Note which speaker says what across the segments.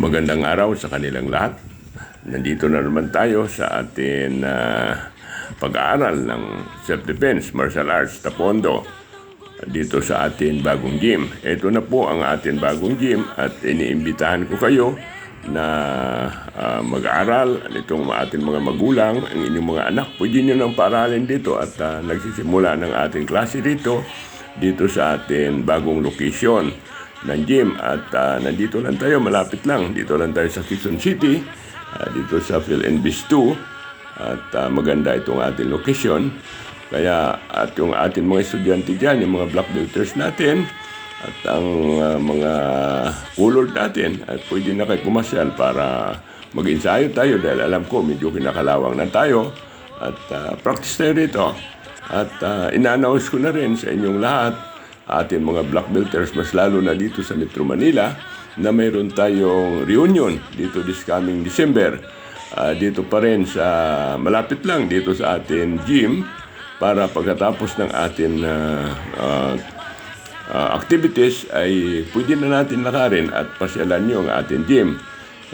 Speaker 1: Magandang araw sa kanilang lahat. Nandito na naman tayo sa ating pag-aaral ng self-defense, martial arts, taekwondo dito sa ating bagong gym. Ito na po ang ating bagong gym at iniimbitahan ko kayo na mag-aaral nitong ating mga magulang, ang inyong mga anak. Pwede nyo nang paaralin dito at nagsisimula ng ating klase dito sa ating bagong location ng gym at nandito lang tayo, malapit lang. Dito lang tayo sa Quezon City, dito sa PhilInvest 2 at maganda itong ating location. Kaya at yung ating mga estudyante dyan, yung mga black belters natin at ang mga colored natin at pwede na kayo pumasyal para mag-ensayo tayo dahil alam ko medyo kinakalawang na tayo at practice tayo dito. At ina-announce ko na rin sa inyong lahat, ating mga black belters, mas lalo na dito sa Metro Manila, na mayroon tayong reunion dito this coming December. Dito pa rin sa, malapit lang dito sa ating gym, para pagkatapos ng ating activities ay pwede na natin lakarin at pasyalan nyo ang ating gym.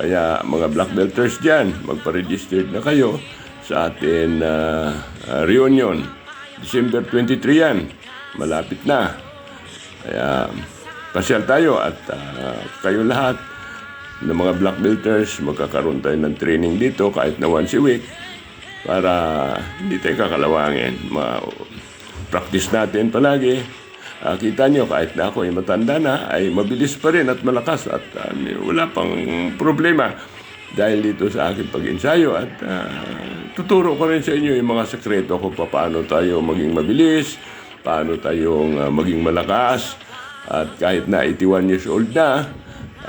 Speaker 1: Kaya mga black belters dyan, magpa-registered na kayo sa ating reunion. December 23 yan, malapit na. Kaya pasyal tayo at kayo lahat ng mga black belters, magkakaroon tayo ng training dito kahit na once a week para hindi tayo kakalawangin. Practice natin palagi. Kita nyo, kahit na ako ay matanda na, ay mabilis pa rin at malakas at wala pang problema dahil dito sa aking pag-ensayo at tuturo ko rin sa inyo yung mga sekreto kung paano tayo maging mabilis, paano tayong maging malakas at kahit na 81 years old na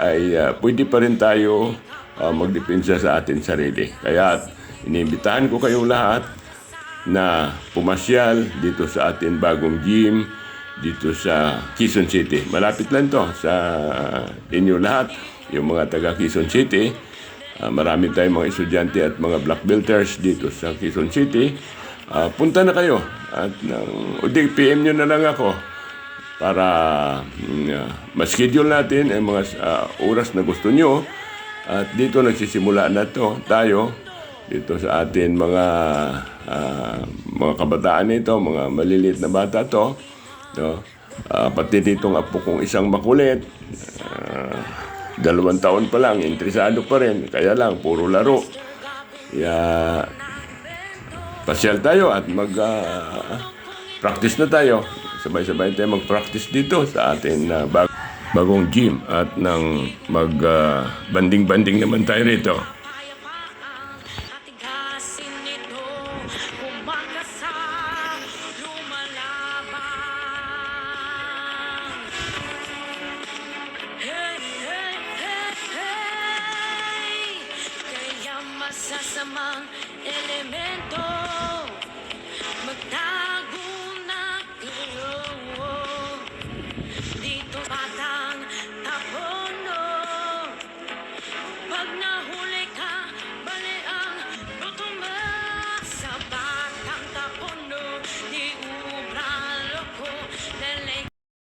Speaker 1: ay pwede pa rin tayo magdepensa sa ating sarili. Kaya iniimbitahan ko kayong lahat na pumasyal dito sa ating bagong gym dito sa Quezon City. Malapit lang to sa inyo lahat, yung mga taga Quezon City. Marami tayong mga estudyante at mga black belters dito sa Quezon City. Punta na kayo at PM nyo na lang ako para ma-schedule natin ang mga oras na gusto nyo. At dito nagsisimula na tayo dito sa atin mga kabataan nito, mga maliliit na bata to. Pati ditong apo kong isang makulit, 2 taon pa lang, interesado pa rin, kaya lang puro laro. Kaya pasyal tayo at mag-practice na tayo. Sabay-sabay tayo mag-practice dito sa atin bagong gym at nang mag-banding-banding naman tayo rito.
Speaker 2: Masasamang elemento